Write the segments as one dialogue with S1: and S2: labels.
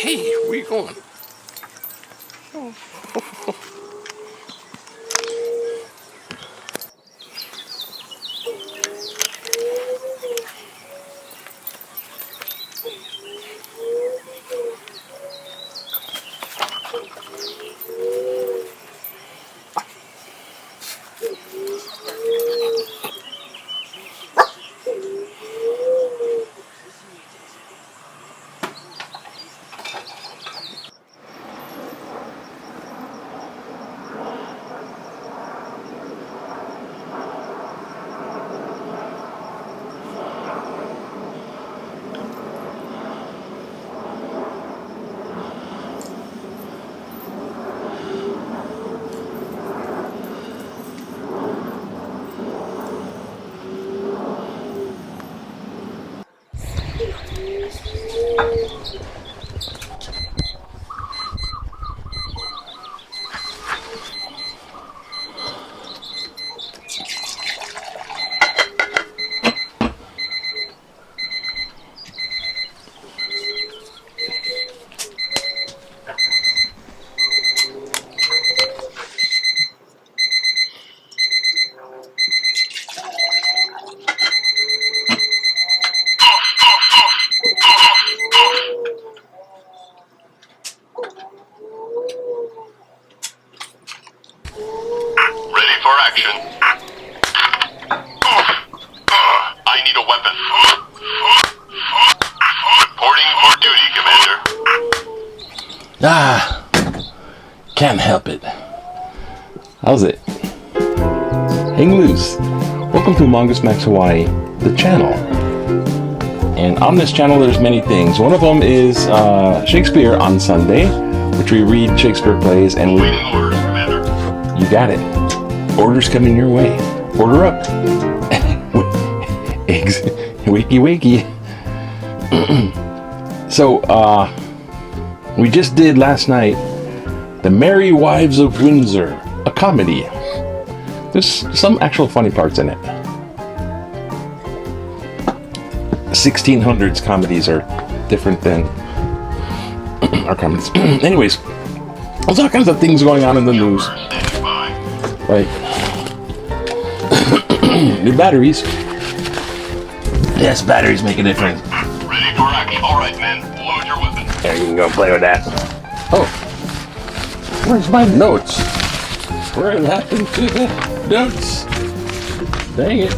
S1: Hey, where you going?
S2: For action. I need a weapon.
S1: Reporting for duty, Commander. Can't help it. How's it? Hang loose. Welcome to Mongoose Max Hawaii, the channel. And on this channel there's many things. One of them is Shakespeare on Sunday, which we read Shakespeare plays and we...
S2: Waiting orders, Commander.
S1: You got it. Orders coming your way. Order up. Eggs. Wakey wakey. So, we just did last night The Merry Wives of Windsor, a comedy. There's some actual funny parts in it. 1600s comedies are different than our comedies. Anyways, there's all kinds of things going on in the news. Like new batteries. Yes, batteries make a difference.
S2: Ready for action. All right, men. Load your weapon.
S1: There, you can go play with that. Oh, where's my notes? What happened to the notes? Dang it.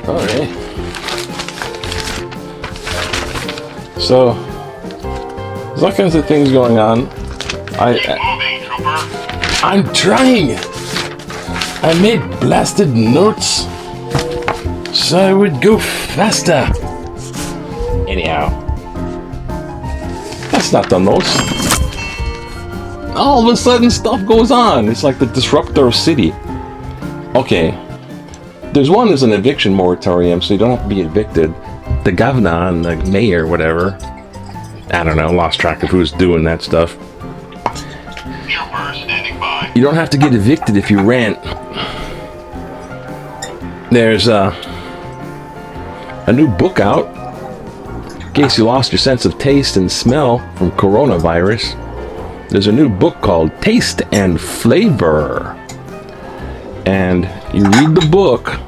S1: Okay. So, there's all kinds of things going on.
S2: Keep moving, trooper.
S1: I'm trying. I made blasted notes so I would go faster. Anyhow, that's not the notes. All of a sudden stuff goes on. It's like the disruptor of city. Okay, there's one is an eviction moratorium, so you don't have to be evicted. The governor and the mayor, whatever, I don't know, lost track of who's doing that stuff.
S2: Trooper standing by.
S1: You don't have to get evicted if you rent. There's a new book out, in case you lost your sense of taste and smell from coronavirus. There's a new book called Taste and Flavor. And you read the book,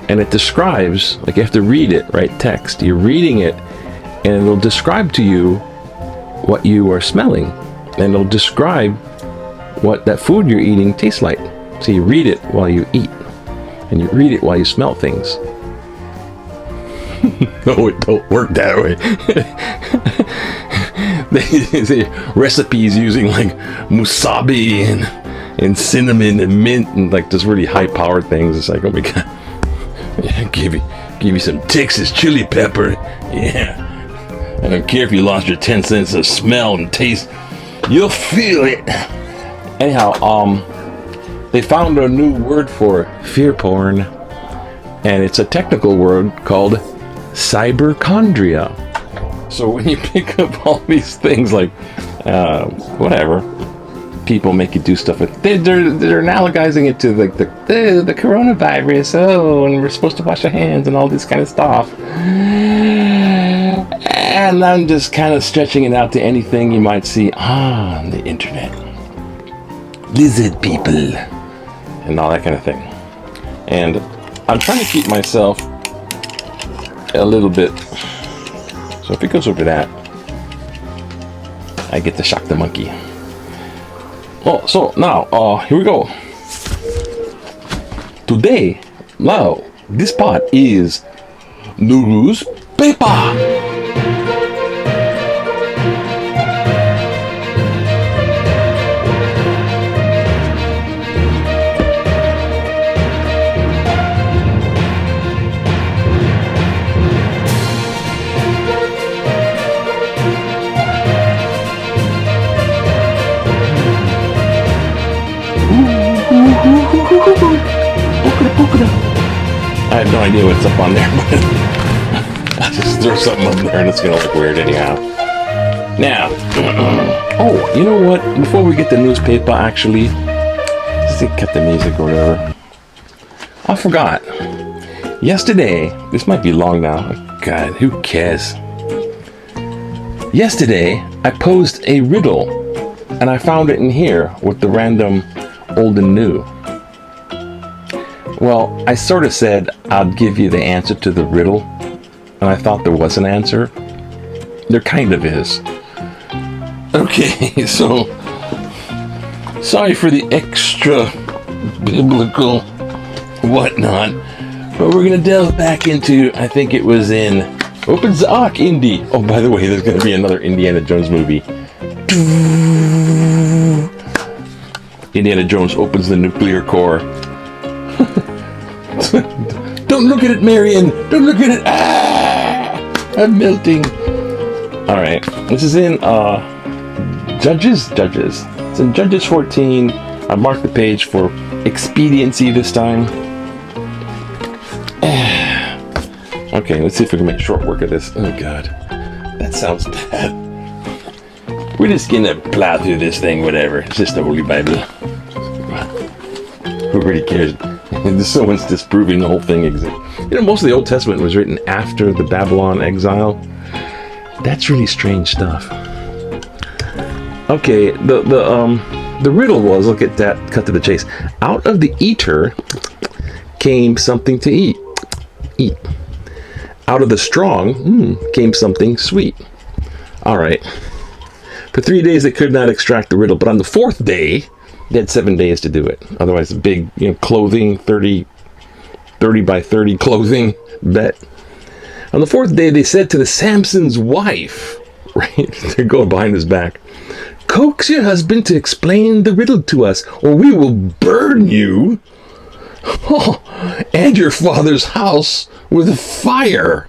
S1: and it describes, like you have to read it, right? Text. You're reading it, and it'll describe to you what you are smelling. And it'll describe what that food you're eating tastes like. So you read it while you eat. And you read it while you smell things. No, it don't work that way. They say recipes using like musabi and cinnamon and mint and like just really high powered things. It's like, oh my god. Yeah, give you some Texas chili pepper. Yeah. I don't care if you lost your 10 cents of smell and taste. You'll feel it. Anyhow, they found a new word for fear porn, and it's a technical word called cyberchondria. So when you pick up all these things like whatever, people make you do stuff with, they're analogizing it to like the coronavirus. Oh, and we're supposed to wash our hands and all this kind of stuff. And I'm just kind of stretching it out to anything you might see on the internet. Lizard people. And all that kind of thing. And I'm trying to keep myself a little bit. So if it goes over that, I get to shock the monkey. Oh, so now, here we go. Today, now, this part is Nuru's Pepah. I have no idea what's up on there, but I'll just throw something up there and it's gonna look weird anyhow. Now, oh, you know what? Before we get the newspaper, actually, just cut the music or whatever. I forgot. Yesterday, this might be long now. God, who cares? Yesterday, I posed a riddle, and I found it in here with the random old and new. Well, I sort of said I'd give you the answer to the riddle, and I thought there was an answer. There kind of is. Okay, so sorry for the extra biblical whatnot, but we're gonna delve back into, I think it was in Open the Ark, Indy. Oh, by the way, there's gonna be another Indiana Jones movie. Indiana Jones opens the nuclear core. Don't look at it, Marion! Don't look at it! Ah! I'm melting. Alright, this is in Judges. It's in Judges 14. I marked the page for expediency this time. Okay, let's see if we can make short work of this. Oh god, that sounds bad. We're just gonna plow through this thing, whatever. It's just the Holy Bible. Who really cares? Someone's disproving the whole thing exists. You know, most of the Old Testament was written after the Babylon exile. That's really strange stuff. Okay, the riddle was, look at that, cut to the chase. Out of the eater came something to eat. Out of the strong came something sweet. All right. For 3 days they could not extract the riddle, but on the fourth day, they had 7 days to do it. Otherwise, a big, clothing, 30 by 30 clothing bet. On the fourth day, they said to the Samson's wife, right? They're going behind his back. Coax your husband to explain the riddle to us, or we will burn you and your father's house with fire.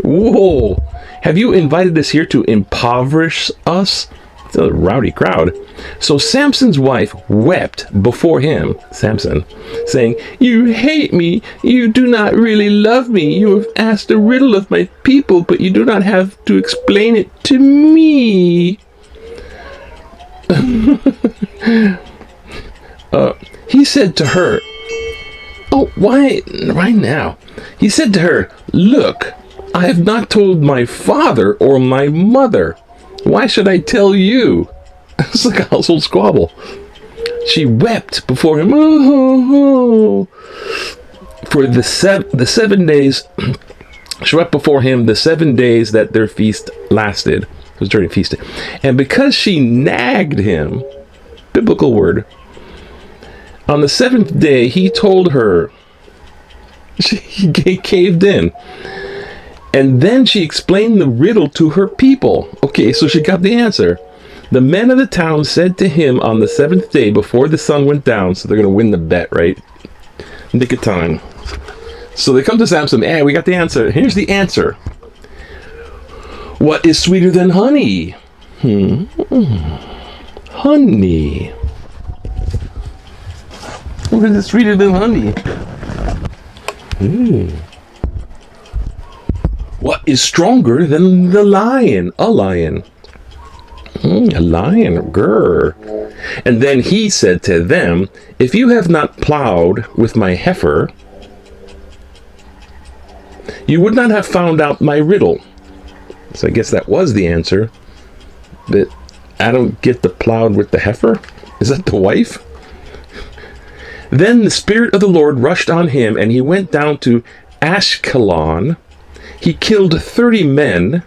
S1: Whoa. Have you invited us here to impoverish us? It's a rowdy crowd. So Samson's wife wept before him, Samson, saying, "You hate me. You do not really love me. You have asked a riddle of my people, but you do not have to explain it to me." He said to her, "Oh, why right now?" He said to her, "Look, I have not told my father or my mother. Why should I tell you?" It's like a household squabble. She wept before him. For the 7 days, she wept before him the 7 days that their feast lasted. It was during feast day. And because she nagged him, biblical word, on the 7th day, he told her. He caved in. And then she explained the riddle to her people. Okay, so she got the answer. The men of the town said to him on the 7th day before the sun went down, so they're going to win the bet, right? Nick of time. So they come to Samson. Hey, we got the answer. Here's the answer. What is sweeter than honey? Honey. What is sweeter than honey? What is stronger than the lion? A lion. A lion, grr. And then he said to them, if you have not plowed with my heifer, you would not have found out my riddle. So I guess that was the answer. But I don't get the plowed with the heifer. Is that the wife? Then the Spirit of the Lord rushed on him, and he went down to Ashkelon. He killed 30 men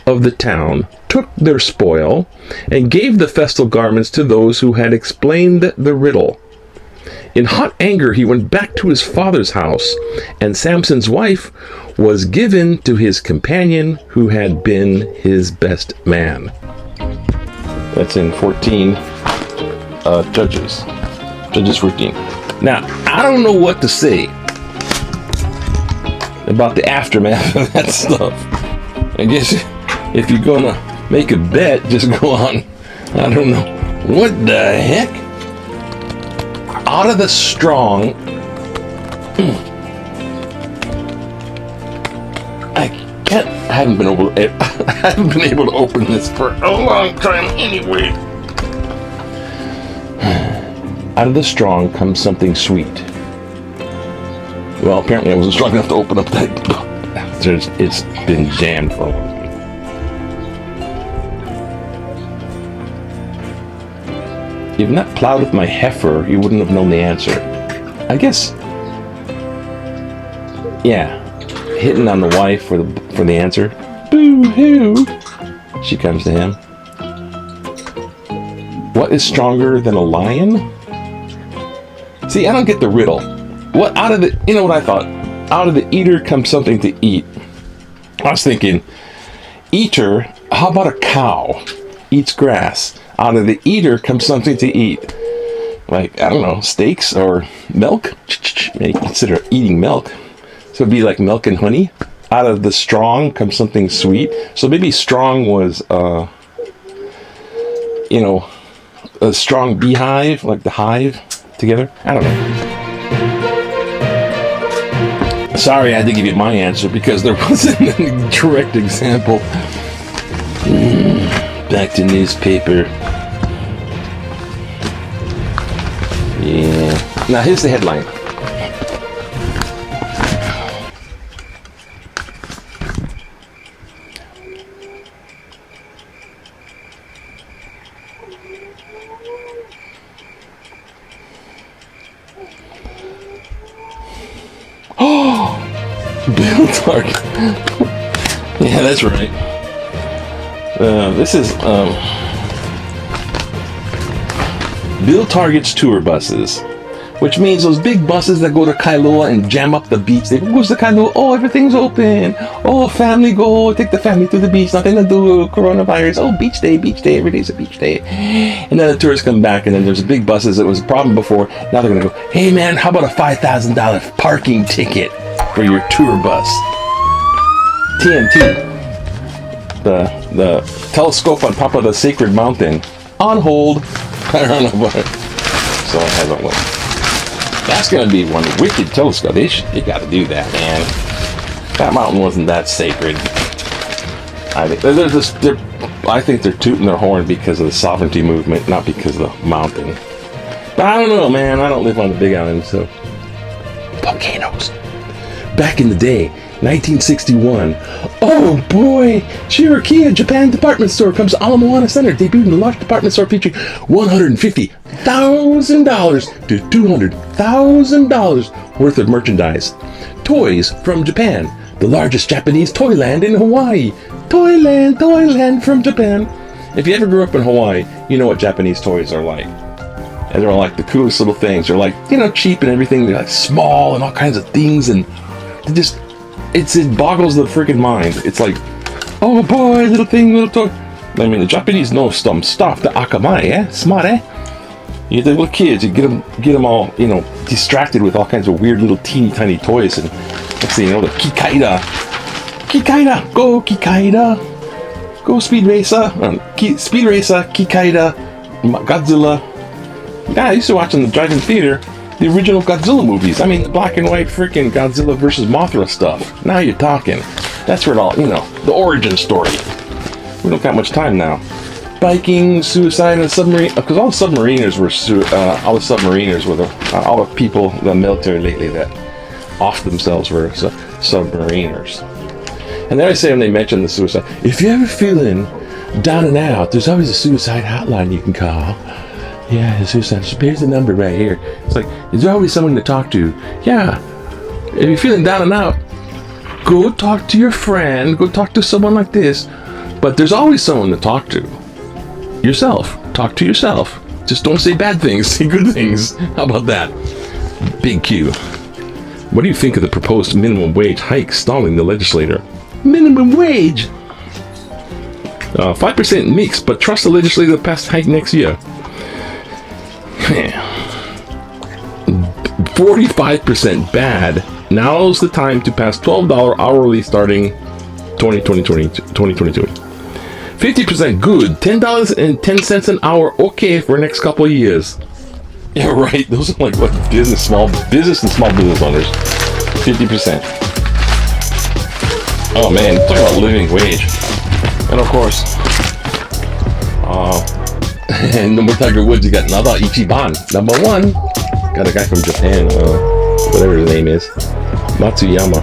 S1: of the town, took their spoil, and gave the festal garments to those who had explained the riddle. In hot anger, he went back to his father's house, and Samson's wife was given to his companion who had been his best man. That's in 14 Judges. Judges 14. Now, I don't know what to say about the aftermath of that stuff. I guess if you're gonna make a bet, just go on. I don't know. What the heck? Out of the strong. I haven't been able to open this for a long time anyway. Out of the strong comes something sweet. Well, apparently I wasn't strong enough to open up that book. It's been jammed for a while. If you've not plowed with my heifer, you wouldn't have known the answer. I guess, yeah, hitting on the wife for the answer. Boo-hoo! She comes to him. What is stronger than a lion? See, I don't get the riddle. What out of the, you know what I thought? Out of the eater comes something to eat. I was thinking, eater, how about a cow? Eats grass. Out of the eater comes something to eat. Like, I don't know, steaks or milk? Maybe consider eating milk. So it'd be like milk and honey. Out of the strong comes something sweet. So maybe strong was, a strong beehive, like the hive together. I don't know. Sorry, I had to give you my answer because there wasn't a direct example. Back to newspaper. Yeah. Now here's the headline. Oh, Bill Target. Yeah, that's right. This is Bill Target's tour buses, which means those big buses that go to Kailua and jam up the beach. They goes to Kailua. Oh, everything's open. Oh, family go. Take the family to the beach. Nothing to do. Coronavirus. Oh, beach day. Beach day. Every day's a beach day. And then the tourists come back, and then there's big buses. It was a problem before. Now they're gonna go. Hey man, how about a $5,000 parking ticket for your tour bus? TNT. The telescope on top of the sacred mountain. On hold. I don't know what. So I haven't looked. That's going to be one wicked telescope. They got to do that, man. That mountain wasn't that sacred. I think they're tooting their horn because of the sovereignty movement, not because of the mountain. But I don't know, man. I don't live on the Big Island, so. Volcanoes. Back in the day, 1961. Oh boy! Cherokee Japan department store comes to Ala Moana Center, debuted in a large department store featuring $150,000 to $200,000 worth of merchandise. Toys from Japan, the largest Japanese toyland in Hawaii. Toyland from Japan. If you ever grew up in Hawaii, you know what Japanese toys are like. And they're like the coolest little things. They're like, cheap and everything. They're like small and all kinds of things, and they just. It boggles the freaking mind. It's like, oh boy, little thing, little toy. I mean, the Japanese know some stuff. The akamai, eh? Smart, eh? You the little kids, you get them all, distracted with all kinds of weird little teeny tiny toys, and next thing you know, the Kikaida, go Kikaida, go Speed Racer, Kikaida, Godzilla. Yeah, I used to watch in the drive-in theater. The original Godzilla movies. I mean, the black and white freaking Godzilla versus Mothra stuff. Now you're talking. That's where it all, the origin story. We don't got much time now. Biking, suicide, and submarine. Because all the submariners were, all the people, the military lately that off themselves were submariners. And then I say when they mention the suicide, if you're ever feeling down and out, there's always a suicide hotline you can call. Yeah, the suicide. Here's the number right here. It's like, is there always someone to talk to? Yeah. If you're feeling down and out, go talk to your friend. Go talk to someone like this. But there's always someone to talk to. Yourself. Talk to yourself. Just don't say bad things. Say good things. How about that? Big Q. What do you think of the proposed minimum wage hike stalling the legislator? Minimum wage? 5% mixed, but trust the legislature to pass hike next year. 45% bad. Now's the time to pass $12 hourly starting 2022. 50% good. $10.10 an hour. Okay for the next couple of years. Yeah, right. Those are like what small business owners. 50%. Oh man, talking about living wage. And of course, and no more Tiger Woods, you got Nada Ichiban, number 1. Got a guy from Japan, whatever his name is, Matsuyama.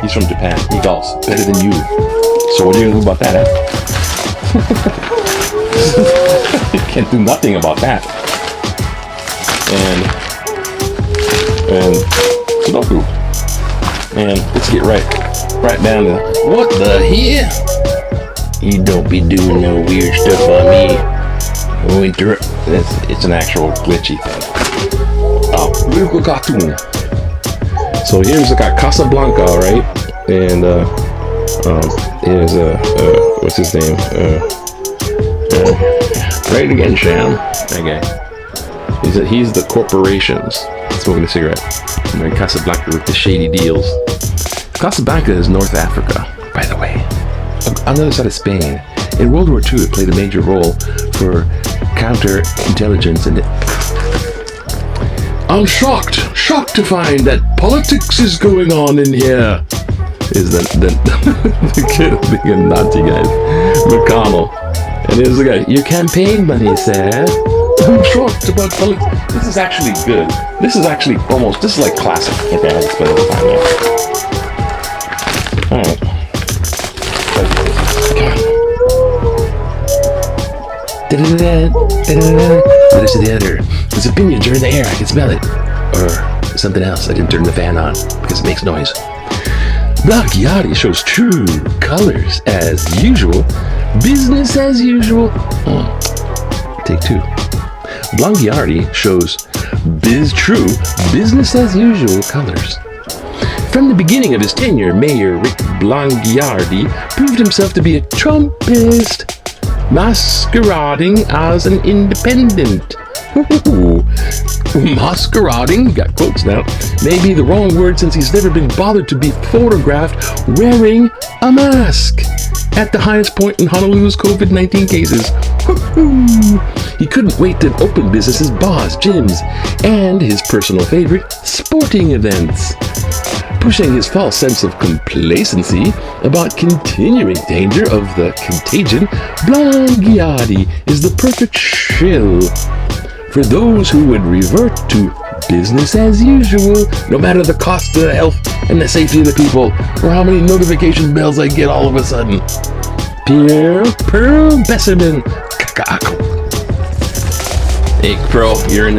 S1: He's from Japan. He golfs better than you. So what are you gonna do about that? You can't do nothing about that. And Sudoku. And let's get right down to what the hell? You don't be doing no weird stuff on me. It's an actual glitchy thing. Oh, beautiful cartoon. So here's like Casablanca, right? And here's what's his name? Right again, Sham. Okay. He's the corporations smoking a cigarette. And then Casablanca with the shady deals. Casablanca is North Africa, by the way. On the other side of Spain. In World War II, it played a major role for counterintelligence and I'm shocked to find that politics is going on in here. Is the kid being a Nazi guy, McConnell. And here's the guy, your campaign money, sir. I'm shocked about politics. This is actually good. This is actually this is like classic. Okay, I'll spend a little time there. Alright. Come on. What is the other? There's opinions are in the air. I can smell it. Or something else. I didn't turn the fan on because it makes noise. Blanchiati shows true colors as usual. Business as usual. Take 2. Blanchiati shows true business as usual colors. From the beginning of his tenure, Mayor Rick Blanchiati proved himself to be a Trumpist, masquerading as an independent. Masquerading, got quotes now, may be the wrong word since he's never been bothered to be photographed wearing a mask at the highest point in Honolulu's COVID-19 cases. He couldn't wait to open businesses, bars, gyms, and his personal favorite, sporting events. Pushing his false sense of complacency about continuing danger of the contagion, Blanchiati is the perfect shill for those who would revert to business as usual, no matter the cost to the health and the safety of the people, or how many notification bells I get all of a sudden. Pierre Pearl Besserman Kakaako. Hey, Pro, you're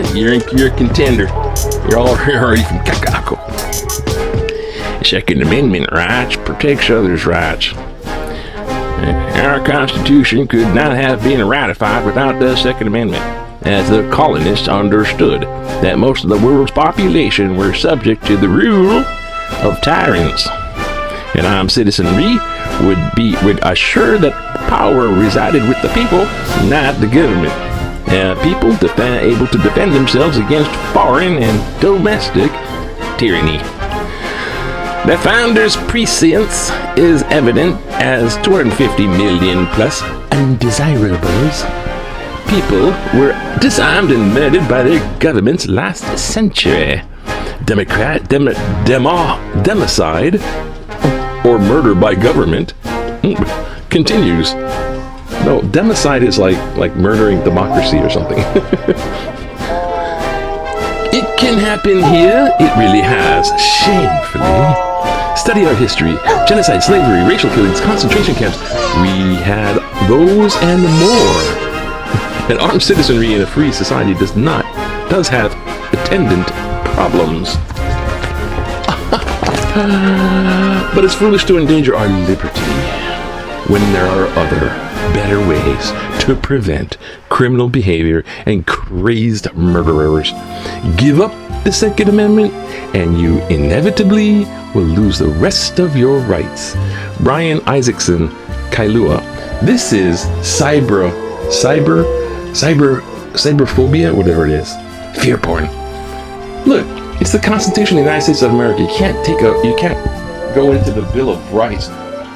S1: a contender. You're already from Kakaako. Second Amendment rights protects others' rights. Our Constitution could not have been ratified without the Second Amendment, as the colonists understood that most of the world's population were subject to the rule of tyrants. And armed citizenry would assure that power resided with the people, not the government. People able to defend themselves against foreign and domestic tyranny. The founder's prescience is evident as 250 million plus undesirables people were disarmed and murdered by their governments last century. Democide, or murder by government, continues. No, democide is like murdering democracy or something. It can happen here. It really has. Shamefully. study our history, genocide, slavery, racial killings, concentration camps, we had those and more. An armed citizenry in a free society does have attendant problems. But it's foolish to endanger our liberty when there are other, better ways to prevent criminal behavior and crazed murderers. Give up the Second Amendment and you inevitably will lose the rest of your rights. Brian Isaacson, Kailua. This is cyberphobia, whatever it is. Fear porn. Look, it's the Constitution of the United States of America. You can't go into the Bill of Rights.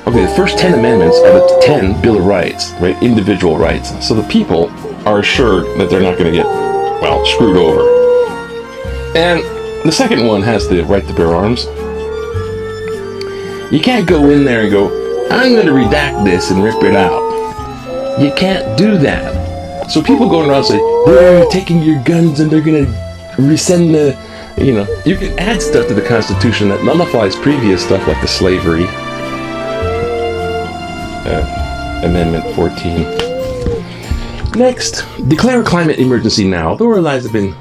S1: Okay, the first 10 amendments are the 10 Bill of Rights, right? Individual rights. So the people are assured that they're not going to get, well, screwed over. And the second one has the right to bear arms. You can't go in there and go, I'm going to redact this and rip it out. You can't do that. So people going around say, they're taking your guns and they're going to rescind the, you can add stuff to the Constitution that nullifies previous stuff like the slavery. Amendment 14. Next, declare a climate emergency now. Though our lives have been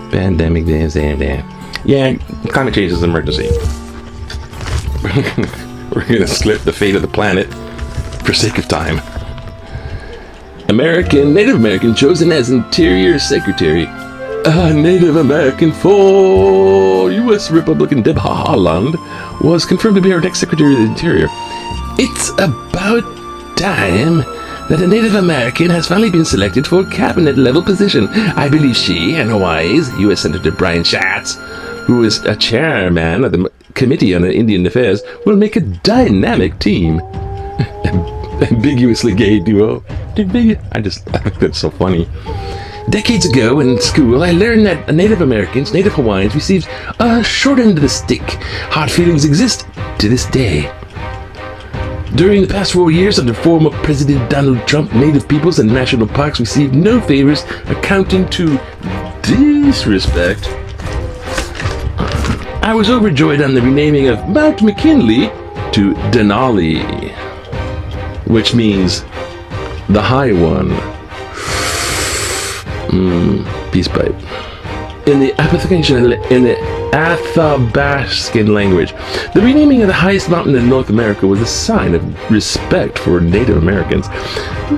S1: pandemic, yeah, climate change is an emergency. We're going to slip the fate of the planet for sake of time. Native American chosen as Interior Secretary. Native American for U.S. Republican Deb Haaland was confirmed to be our next Secretary of the Interior. It's about time that a Native American has finally been selected for a cabinet-level position. I believe she and Hawaii's U.S. Senator Brian Schatz, who is a chairman of the Committee on Indian Affairs, will make a dynamic team. Ambiguously gay duo. I think that's so funny. Decades ago in school, I learned that Native Americans, Native Hawaiians, received a short end of the stick. Hard feelings exist to this day. During the past 4 years under former President Donald Trump, Native peoples and national parks received no favors amounting to disrespect. I was overjoyed on the renaming of Mount McKinley to Denali, which means the high one. Peace pipe. In the Athabascan language, the renaming of the highest mountain in North America was a sign of respect for Native Americans.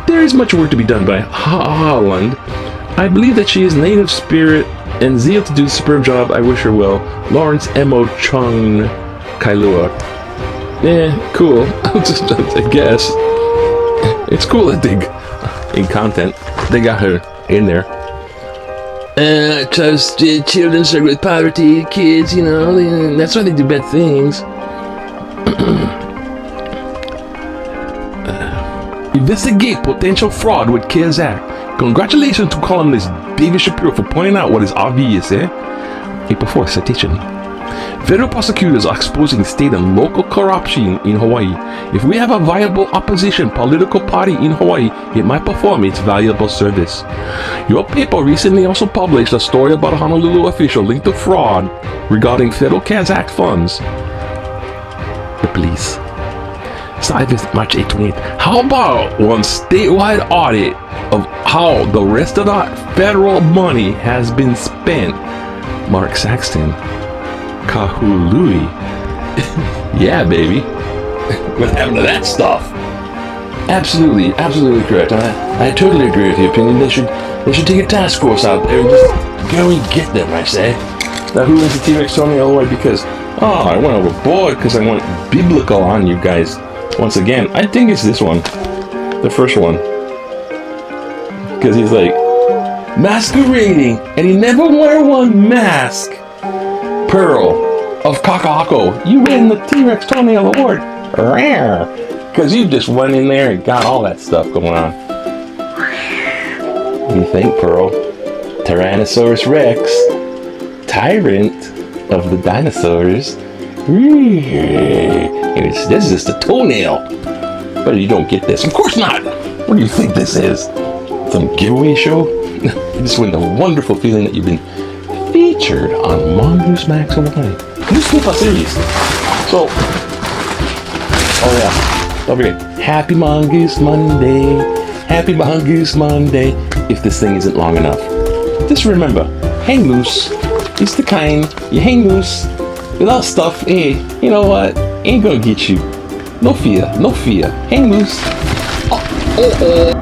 S1: There is much work to be done by Haaland. I believe that she is native spirit and zeal to do a superb job. I wish her well. Lawrence M.O. Chung, Kailua. Yeah, cool. I guess. It's cool that in content, they got her in there. Trust children struggle with poverty, kids, that's why they do bad things. Investigate potential fraud with CARES Act. Congratulations to columnist David Shapiro for pointing out what is obvious, April 4th, citation. Federal prosecutors are exposing state and local corruption in Hawaii. If we have a viable opposition political party in Hawaii, it might perform its valuable service. Your paper recently also published a story about a Honolulu official linked to fraud regarding federal CARES Act funds. The police. Started March 8th, 28th. How about one statewide audit of how the rest of the federal money has been spent? Mark Saxton. Kahului. Yeah, baby. What happened to that stuff? Absolutely correct. I totally agree with your opinion. They should take a task force out there and just go and get them, I say. Now, who wins the T-Rex told me all the way because, I went overboard because I went biblical on you guys. Once again, I think it's this one. The first one. Because he's like, masquerading, and he never wore one mask. Pearl of Kaka'ako, you win the T-Rex Toenail Award. Rare. Because you just went in there and got all that stuff going on. What do you think, Pearl? Tyrannosaurus Rex, tyrant of the dinosaurs. This is just a toenail. But you don't get this. Of course not. What do you think this is? Some giveaway show? You just win the wonderful feeling that you've been featured on Mongoose Max Hawaii. Newspaper series. So, oh yeah, don't forget, Happy Mongoose Monday, Happy Mongoose Monday. If this thing isn't long enough, just remember, hang loose. It's the kind you hang loose without stuff. Hey, you know what? Ain't gonna get you. No fear, no fear. Hang loose. Oh.